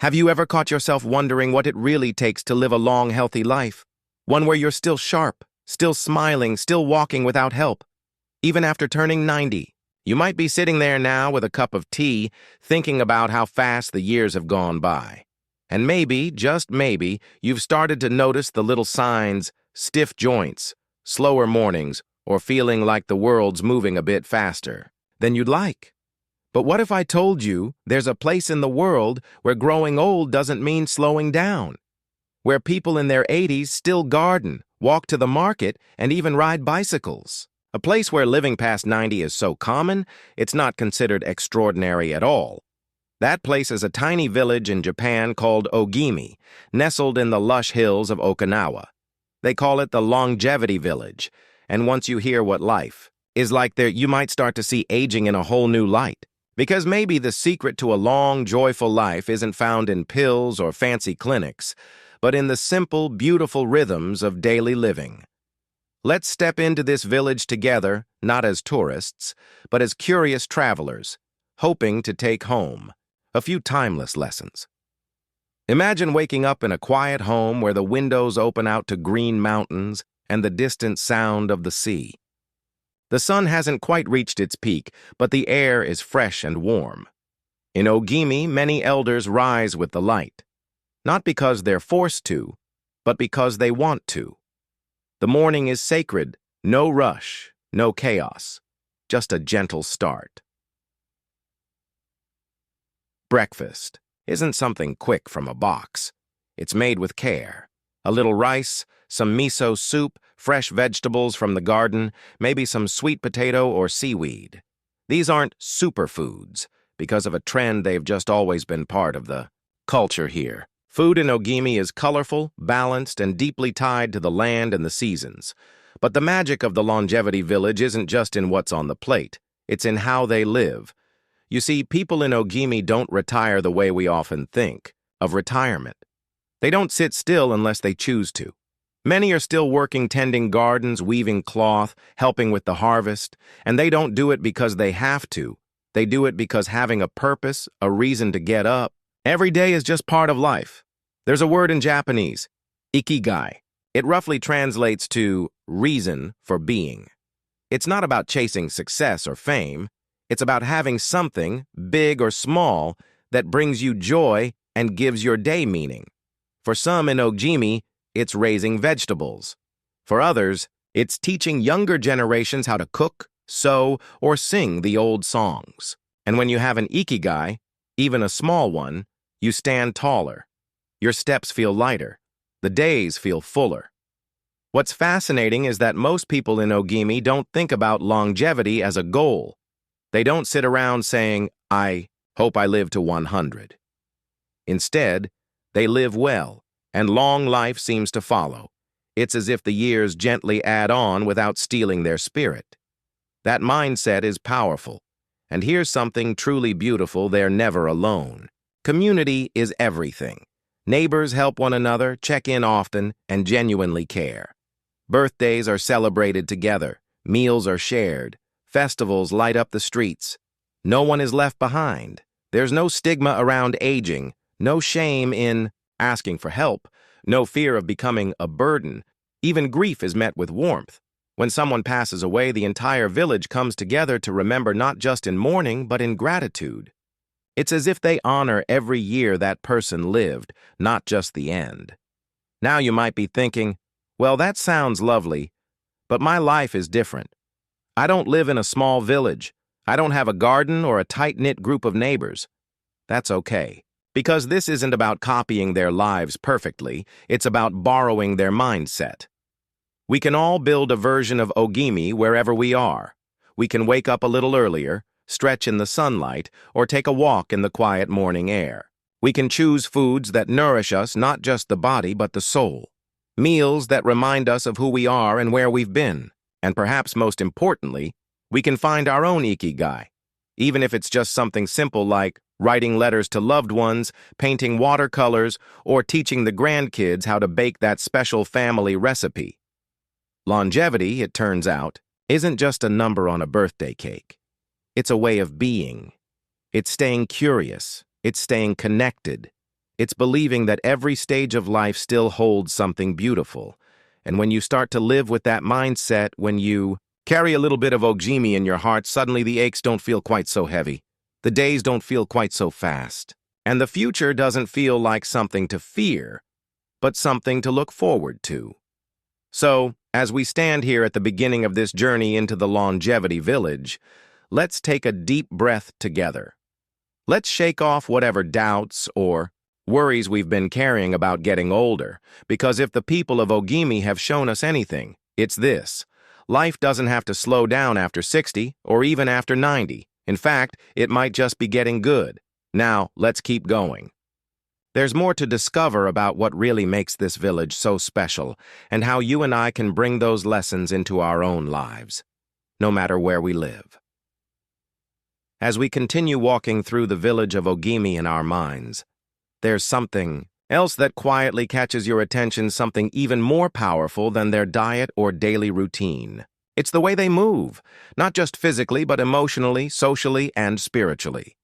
Have you ever caught yourself wondering what it really takes to live a long, healthy life? One where you're still sharp, still smiling, still walking without help. Even after turning 90, you might be sitting there now with a cup of tea, thinking about how fast the years have gone by. And maybe, just maybe, you've started to notice the little signs, stiff joints, slower mornings, or feeling like the world's moving a bit faster than you'd like. But what if I told you there's a place in the world where growing old doesn't mean slowing down? Where people in their 80s still garden, walk to the market, and even ride bicycles? A place where living past 90 is so common, it's not considered extraordinary at all. That place is a tiny village in Japan called Ogimi, nestled in the lush hills of Okinawa. They call it the Longevity Village, and once you hear what life is like there, you might start to see aging in a whole new light. Because maybe the secret to a long, joyful life isn't found in pills or fancy clinics, but in the simple, beautiful rhythms of daily living. Let's step into this village together, not as tourists, but as curious travelers, hoping to take home a few timeless lessons. Imagine waking up in a quiet home where the windows open out to green mountains and the distant sound of the sea. The sun hasn't quite reached its peak, but the air is fresh and warm. In Ogimi, many elders rise with the light, not because they're forced to, but because they want to. The morning is sacred, no rush, no chaos, just a gentle start. Breakfast isn't something quick from a box. It's made with care. A little rice, some miso soup, fresh vegetables from the garden, maybe some sweet potato or seaweed. These aren't superfoods. Because of a trend, they've just always been part of the culture here. Food in Ogimi is colorful, balanced, and deeply tied to the land and the seasons. But the magic of the Longevity Village isn't just in what's on the plate. It's in how they live. You see, people in Ogimi don't retire the way we often think of retirement. They don't sit still unless they choose to. Many are still working tending gardens, weaving cloth, helping with the harvest, and they don't do it because they have to. They do it because having a purpose, a reason to get up, every day is just part of life. There's a word in Japanese, ikigai. It roughly translates to reason for being. It's not about chasing success or fame. It's about having something, big or small, that brings you joy and gives your day meaning. For some in Ogimi, it's raising vegetables. For others, it's teaching younger generations how to cook, sew, or sing the old songs. And when you have an ikigai, even a small one, you stand taller. Your steps feel lighter. The days feel fuller. What's fascinating is that most people in Ogimi don't think about longevity as a goal. They don't sit around saying, I hope I live to 100. Instead, they live well, and long life seems to follow. It's as if the years gently add on without stealing their spirit. That mindset is powerful. And here's something truly beautiful: they're never alone. Community is everything. Neighbors help one another, check in often, and genuinely care. Birthdays are celebrated together. Meals are shared. Festivals light up the streets. No one is left behind. There's no stigma around aging, no shame in asking for help, no fear of becoming a burden. Even grief is met with warmth. When someone passes away, the entire village comes together to remember, not just in mourning, but in gratitude. It's as if they honor every year that person lived, not just the end. Now you might be thinking, well, that sounds lovely, but my life is different. I don't live in a small village. I don't have a garden or a tight-knit group of neighbors. That's okay. Because this isn't about copying their lives perfectly, it's about borrowing their mindset. We can all build a version of Ogimi wherever we are. We can wake up a little earlier, stretch in the sunlight, or take a walk in the quiet morning air. We can choose foods that nourish us, not just the body, but the soul. Meals that remind us of who we are and where we've been. And perhaps most importantly, we can find our own ikigai, even if it's just something simple like writing letters to loved ones, painting watercolors, or teaching the grandkids how to bake that special family recipe. Longevity, it turns out, isn't just a number on a birthday cake. It's a way of being. It's staying curious. It's staying connected. It's believing that every stage of life still holds something beautiful. And when you start to live with that mindset, when you carry a little bit of Ogimi in your heart, suddenly the aches don't feel quite so heavy. The days don't feel quite so fast. And the future doesn't feel like something to fear, but something to look forward to. So, as we stand here at the beginning of this journey into the longevity village, let's take a deep breath together. Let's shake off whatever doubts or worries we've been carrying about getting older, because if the people of Ogimi have shown us anything, it's this. Life doesn't have to slow down after 60 or even after 90. In fact, it might just be getting good. Now, let's keep going. There's more to discover about what really makes this village so special and how you and I can bring those lessons into our own lives, no matter where we live. As we continue walking through the village of Ogimi in our minds, there's something else that quietly catches your attention, something even more powerful than their diet or daily routine. It's the way they move, not just physically, but emotionally, socially, and spiritually.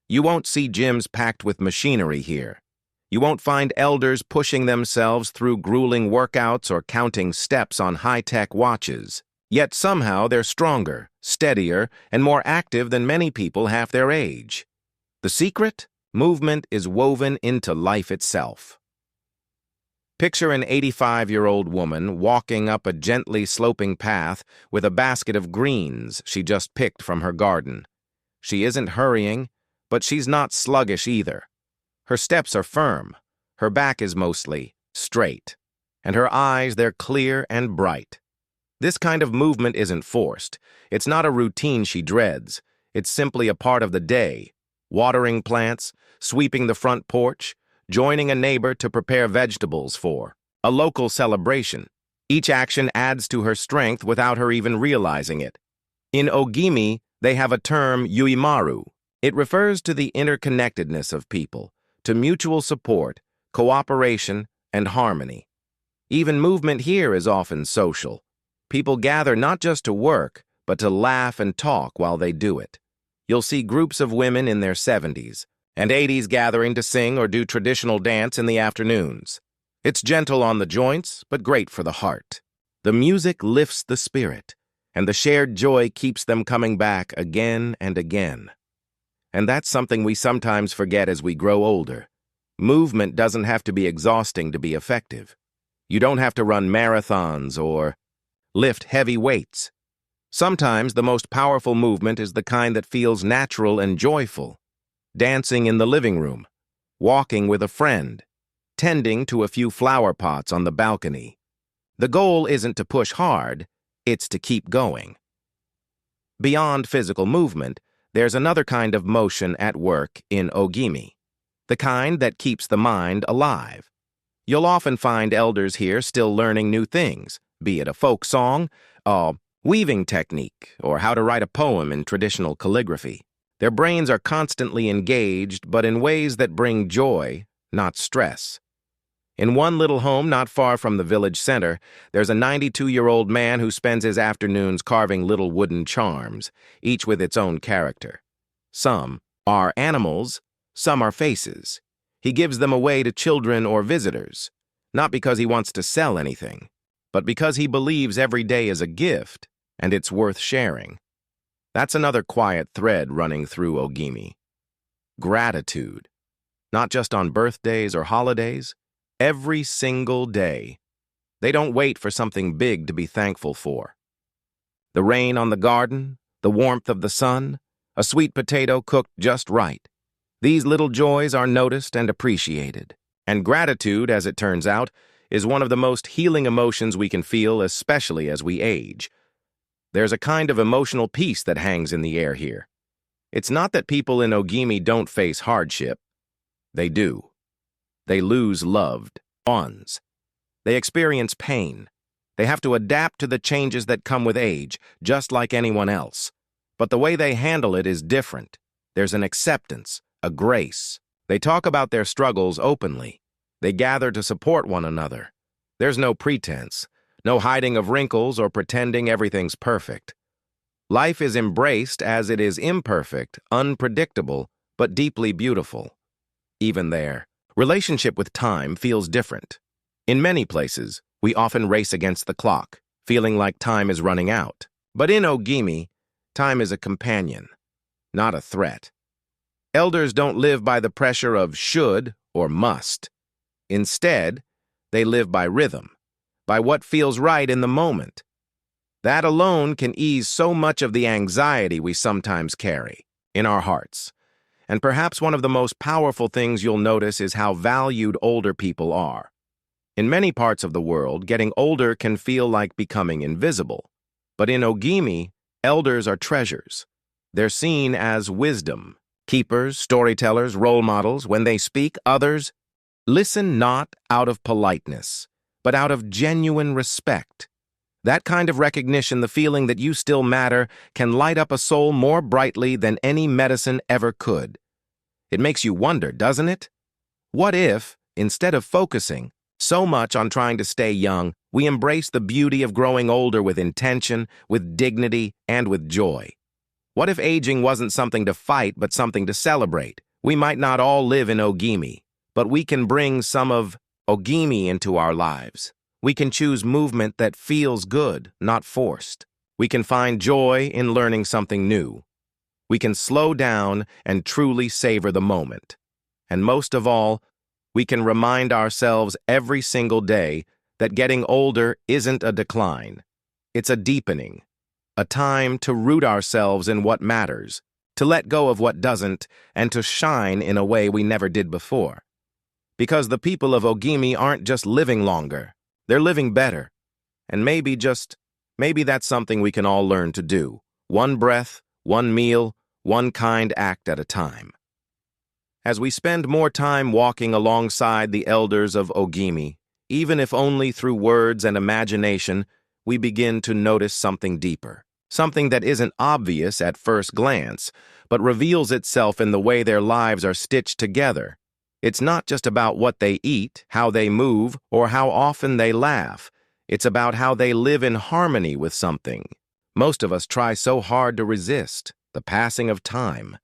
You won't see gyms packed with machinery here. You won't find elders pushing themselves through grueling workouts or counting steps on high-tech watches. Yet somehow they're stronger, steadier, and more active than many people half their age. The secret? Movement is woven into life itself. Picture an 85-year-old woman walking up a gently sloping path with a basket of greens she just picked from her garden. She isn't hurrying, but she's not sluggish either. Her steps are firm, her back is mostly straight, and her eyes, they're clear and bright. This kind of movement isn't forced. It's not a routine she dreads. It's simply a part of the day. Watering plants, sweeping the front porch, joining a neighbor to prepare vegetables for a local celebration. Each action adds to her strength without her even realizing it. In Ogimi, they have a term, yuimaru. It refers to the interconnectedness of people, to mutual support, cooperation, and harmony. Even movement here is often social. People gather not just to work, but to laugh and talk while they do it. You'll see groups of women in their 70s and 80s gathering to sing or do traditional dance in the afternoons. It's gentle on the joints, but great for the heart. The music lifts the spirit, and the shared joy keeps them coming back again and again. And that's something we sometimes forget as we grow older. Movement doesn't have to be exhausting to be effective. You don't have to run marathons or lift heavy weights. Sometimes the most powerful movement is the kind that feels natural and joyful. Dancing in the living room, walking with a friend, tending to a few flower pots on the balcony. The goal isn't to push hard, it's to keep going. Beyond physical movement, there's another kind of motion at work in Ogimi, the kind that keeps the mind alive. You'll often find elders here still learning new things, be it a folk song, a weaving technique, or how to write a poem in traditional calligraphy. Their brains are constantly engaged, but in ways that bring joy, not stress. In one little home not far from the village center, there's a 92-year-old man who spends his afternoons carving little wooden charms, each with its own character. Some are animals, some are faces. He gives them away to children or visitors, not because he wants to sell anything, but because he believes every day is a gift and it's worth sharing. That's another quiet thread running through Ogimi. Gratitude. Not just on birthdays or holidays, every single day. They don't wait for something big to be thankful for. The rain on the garden, the warmth of the sun, a sweet potato cooked just right. These little joys are noticed and appreciated. And gratitude, as it turns out, is one of the most healing emotions we can feel, especially as we age. There's a kind of emotional peace that hangs in the air here. It's not that people in Ogimi don't face hardship. They do. They lose loved ones. They experience pain. They have to adapt to the changes that come with age, just like anyone else. But the way they handle it is different. There's an acceptance, a grace. They talk about their struggles openly. They gather to support one another. There's no pretense. No hiding of wrinkles or pretending everything's perfect. Life is embraced as it is imperfect, unpredictable, but deeply beautiful. Even there, Relationship with time feels different. In many places, we often race against the clock, feeling like time is running out. But in Ogimi, time is a companion, not a threat. Elders don't live by the pressure of should or must. Instead, they live by rhythm, by what feels right in the moment. That alone can ease so much of the anxiety we sometimes carry in our hearts. And perhaps one of the most powerful things you'll notice is how valued older people are. In many parts of the world, getting older can feel like becoming invisible. But in Ogimi, elders are treasures. They're seen as wisdom. Keepers, storytellers, role models, when they speak, others listen not out of politeness, but out of genuine respect. That kind of recognition, the feeling that you still matter, can light up a soul more brightly than any medicine ever could. It makes you wonder, doesn't it? What if, instead of focusing so much on trying to stay young, we embrace the beauty of growing older with intention, with dignity, and with joy? What if aging wasn't something to fight, but something to celebrate? We might not all live in Ogimi, but we can bring some of Ogimi into our lives. We can choose movement that feels good, not forced. We can find joy in learning something new. We can slow down and truly savor the moment. And most of all, we can remind ourselves every single day that getting older isn't a decline. It's a deepening, a time to root ourselves in what matters, to let go of what doesn't, and to shine in a way we never did before. Because the people of Ogimi aren't just living longer, they're living better. And maybe that's something we can all learn to do. One breath, one meal, one kind act at a time. As we spend more time walking alongside the elders of Ogimi, even if only through words and imagination, we begin to notice something deeper. Something that isn't obvious at first glance, but reveals itself in the way their lives are stitched together. It's not just about what they eat, how they move, or how often they laugh. It's about how they live in harmony with something. Most of us try so hard to resist the passing of time.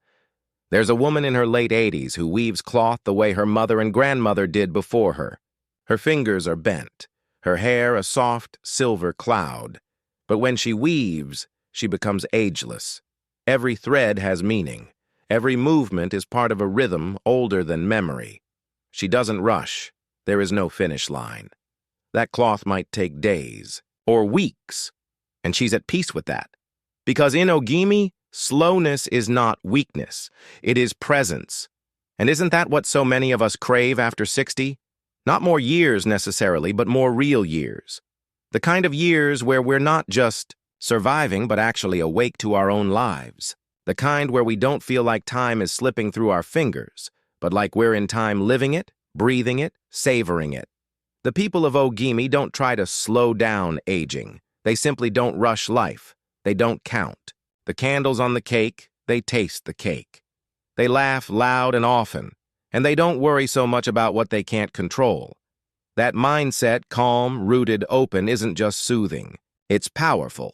There's a woman in her late 80s who weaves cloth the way her mother and grandmother did before her. Her fingers are bent, her hair a soft silver cloud. But when she weaves, she becomes ageless. Every thread has meaning. Every movement is part of a rhythm older than memory. She doesn't rush. There is no finish line. That cloth might take days or weeks, and she's at peace with that. Because in Ogimi, slowness is not weakness. It is presence. And isn't that what so many of us crave after 60? Not more years necessarily, but more real years. The kind of years where we're not just surviving, but actually awake to our own lives. The kind where we don't feel like time is slipping through our fingers, but like we're in time living it, breathing it, savoring it. The people of Ogimi don't try to slow down aging. They simply don't rush life. They don't count. The candles on the cake, they taste the cake. They laugh loud and often, and they don't worry so much about what they can't control. That mindset, calm, rooted, open, isn't just soothing. It's powerful.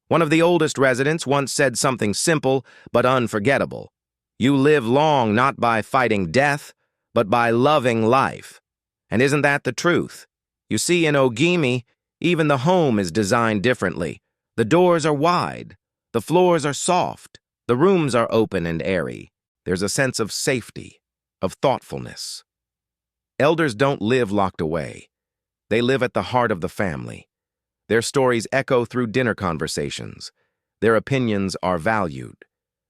One of the oldest residents once said something simple but unforgettable. You live long not by fighting death, but by loving life. And isn't that the truth? You see, in Ogimi, even the home is designed differently. The doors are wide. The floors are soft. The rooms are open and airy. There's a sense of safety, of thoughtfulness. Elders don't live locked away. They live at the heart of the family. Their stories echo through dinner conversations. Their opinions are valued.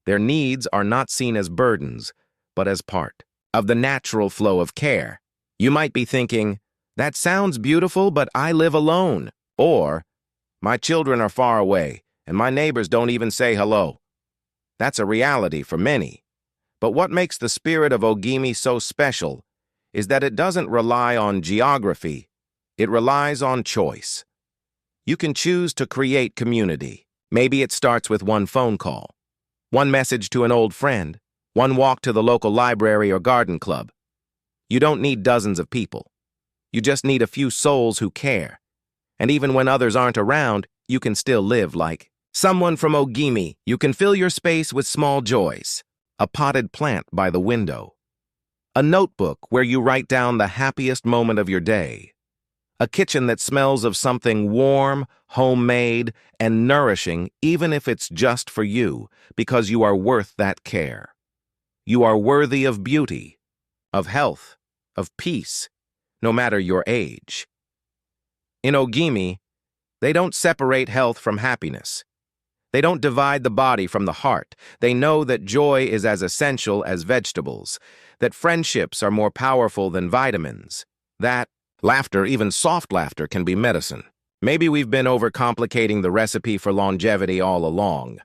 Their needs are not seen as burdens, but as part of the natural flow of care. You might be thinking, that sounds beautiful, but I live alone. Or, my children are far away, and my neighbors don't even say hello. That's a reality for many. But what makes the spirit of Ogimi so special is that it doesn't rely on geography. It relies on choice. You can choose to create community. Maybe it starts with one phone call, one message to an old friend, one walk to the local library or garden club. You don't need dozens of people. You just need a few souls who care. And even when others aren't around, you can still live like someone from Ogimi. You can fill your space with small joys. A potted plant by the window, A notebook where you write down the happiest moment of your day. A kitchen that smells of something warm, homemade, and nourishing, even if it's just for you, because you are worth that care. You are worthy of beauty, of health, of peace, no matter your age. In Ogimi, they don't separate health from happiness. They don't divide the body from the heart. They know that joy is as essential as vegetables, that friendships are more powerful than vitamins, that laughter, even soft laughter, can be medicine. Maybe we've been overcomplicating the recipe for longevity all along.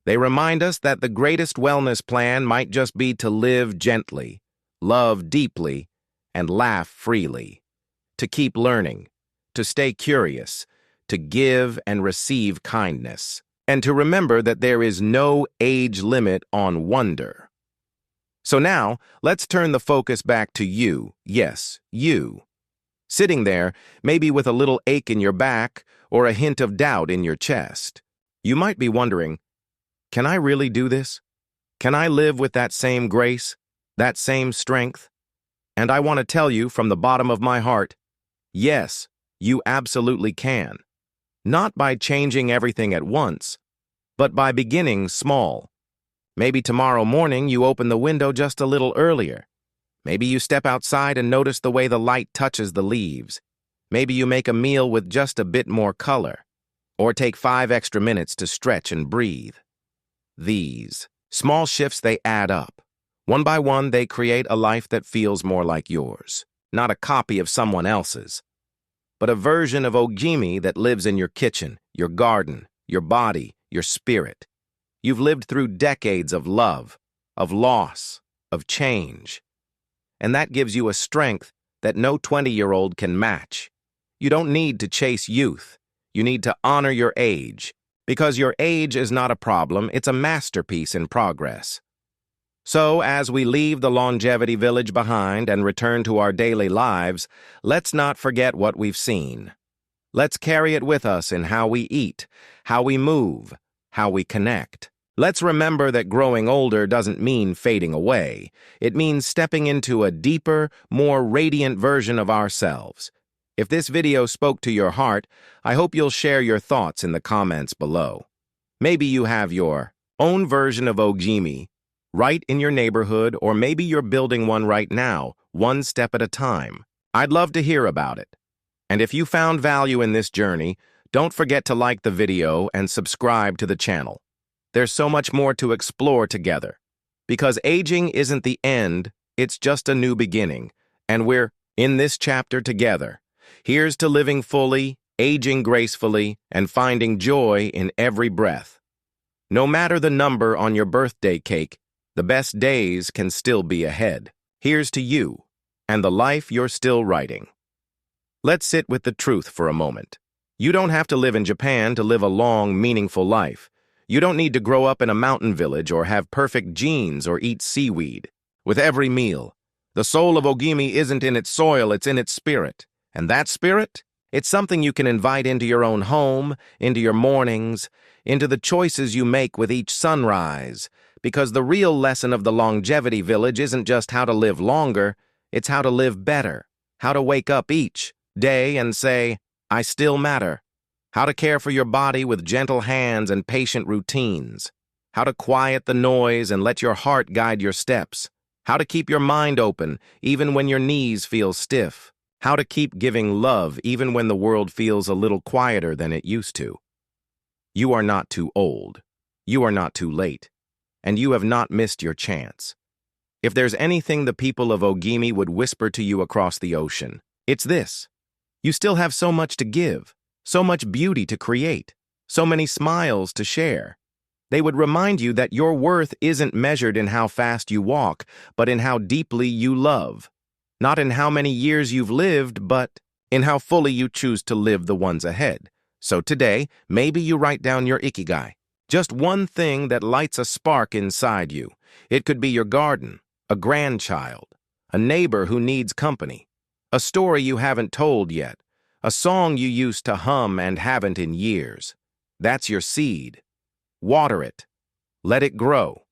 They remind us that the greatest wellness plan might just be to live gently, love deeply, and laugh freely. To keep learning, to stay curious, to give and receive kindness, and to remember that there is no age limit on wonder. So now, let's turn the focus back to you, yes, you. Sitting there, maybe with a little ache in your back or a hint of doubt in your chest. You might be wondering, can I really do this? Can I live with that same grace, that same strength? And I want to tell you from the bottom of my heart, yes, you absolutely can. Not by changing everything at once, but by beginning small. Maybe tomorrow morning you open the window just a little earlier. Maybe you step outside and notice the way the light touches the leaves. Maybe you make a meal with just a bit more color, or take 5 extra minutes to stretch and breathe. These small shifts, they add up. One by one, they create a life that feels more like yours, not a copy of someone else's, but a version of Ogimi that lives in your kitchen, your garden, your body, your spirit. You've lived through decades of love, of loss, of change. And that gives you a strength that no 20-year-old can match. You don't need to chase youth. You need to honor your age, because your age is not a problem, it's a masterpiece in progress. So, as we leave the longevity village behind and return to our daily lives, let's not forget what we've seen. Let's carry it with us in how we eat, how we move, how we connect. Let's remember that growing older doesn't mean fading away. It means stepping into a deeper, more radiant version of ourselves. If this video spoke to your heart, I hope you'll share your thoughts in the comments below. Maybe you have your own version of Ogimi right in your neighborhood, or maybe you're building one right now, one step at a time. I'd love to hear about it. And if you found value in this journey, don't forget to like the video and subscribe to the channel. There's so much more to explore together. Because aging isn't the end, it's just a new beginning. And we're in this chapter together. Here's to living fully, aging gracefully, and finding joy in every breath. No matter the number on your birthday cake, the best days can still be ahead. Here's to you, and the life you're still writing. Let's sit with the truth for a moment. You don't have to live in Japan to live a long, meaningful life. You don't need to grow up in a mountain village or have perfect genes or eat seaweed. With every meal, the soul of Ogimi isn't in its soil, it's in its spirit. And that spirit? It's something you can invite into your own home, into your mornings, into the choices you make with each sunrise. Because the real lesson of the longevity village isn't just how to live longer, it's how to live better. How to wake up each day and say, I still matter. How to care for your body with gentle hands and patient routines. How to quiet the noise and let your heart guide your steps. How to keep your mind open even when your knees feel stiff. How to keep giving love even when the world feels a little quieter than it used to. You are not too old. You are not too late. And you have not missed your chance. If there's anything the people of Ogimi would whisper to you across the ocean, it's this. You still have so much to give, so much beauty to create, so many smiles to share. They would remind you that your worth isn't measured in how fast you walk, but in how deeply you love. Not in how many years you've lived, but in how fully you choose to live the ones ahead. So today, maybe you write down your ikigai. Just one thing that lights a spark inside you. It could be your garden, a grandchild, a neighbor who needs company, a story you haven't told yet, a song you used to hum and haven't in years. That's your seed. Water it. Let it grow.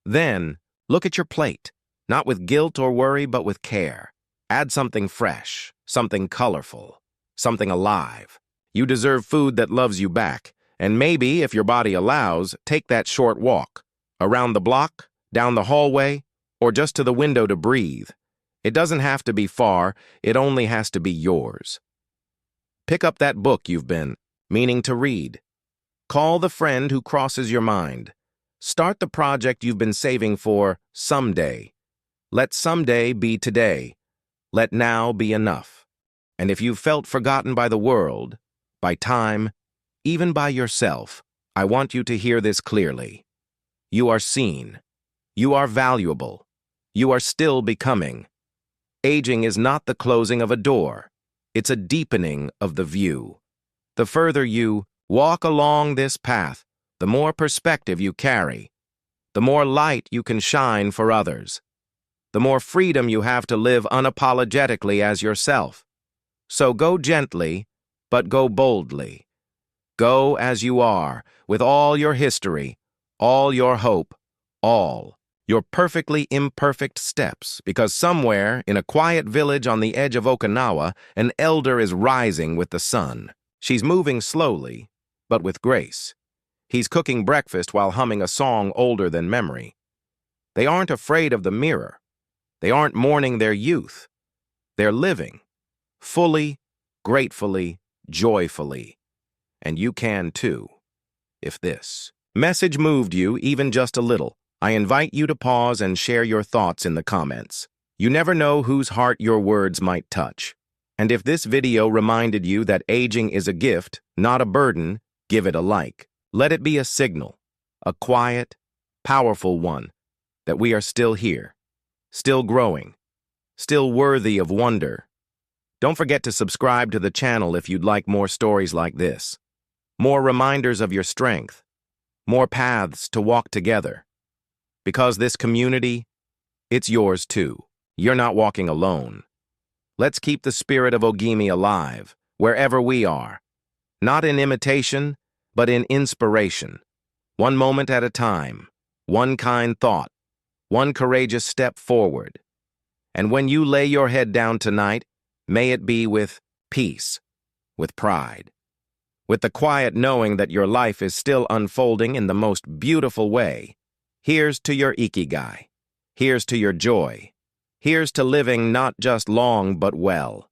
Then, look at your plate. Not with guilt or worry, but with care. Add something fresh, something colorful, something alive. You deserve food that loves you back. And maybe, if your body allows, take that short walk. Around the block, down the hallway, or just to the window to breathe. It doesn't have to be far, it only has to be yours. Pick up that book you've been meaning to read. Call the friend who crosses your mind. Start the project you've been saving for someday. Let someday be today. Let now be enough. And if you've felt forgotten by the world, by time, even by yourself, I want you to hear this clearly. You are seen. You are valuable. You are still becoming. Aging is not the closing of a door. It's a deepening of the view. The further you walk along this path, the more perspective you carry, the more light you can shine for others, the more freedom you have to live unapologetically as yourself. So go gently, but go boldly. Go as you are, with all your history, all your hope, all your perfectly imperfect steps, because somewhere in a quiet village on the edge of Okinawa, an elder is rising with the sun. She's moving slowly, but with grace. He's cooking breakfast while humming a song older than memory. They aren't afraid of the mirror. They aren't mourning their youth. They're living, fully, gratefully, joyfully. And you can too, if this message moved you even just a little. I invite you to pause and share your thoughts in the comments. You never know whose heart your words might touch. And if this video reminded you that aging is a gift, not a burden, give it a like. Let it be a signal, a quiet, powerful one, that we are still here, still growing, still worthy of wonder. Don't forget to subscribe to the channel if you'd like more stories like this. More reminders of your strength, more paths to walk together. Because this community, it's yours too. You're not walking alone. Let's keep the spirit of Ogimi alive, wherever we are. Not in imitation, but in inspiration. One moment at a time, one kind thought, one courageous step forward. And when you lay your head down tonight, may it be with peace, with pride, with the quiet knowing that your life is still unfolding in the most beautiful way. Here's to your ikigai. Here's to your joy. Here's to living not just long but well.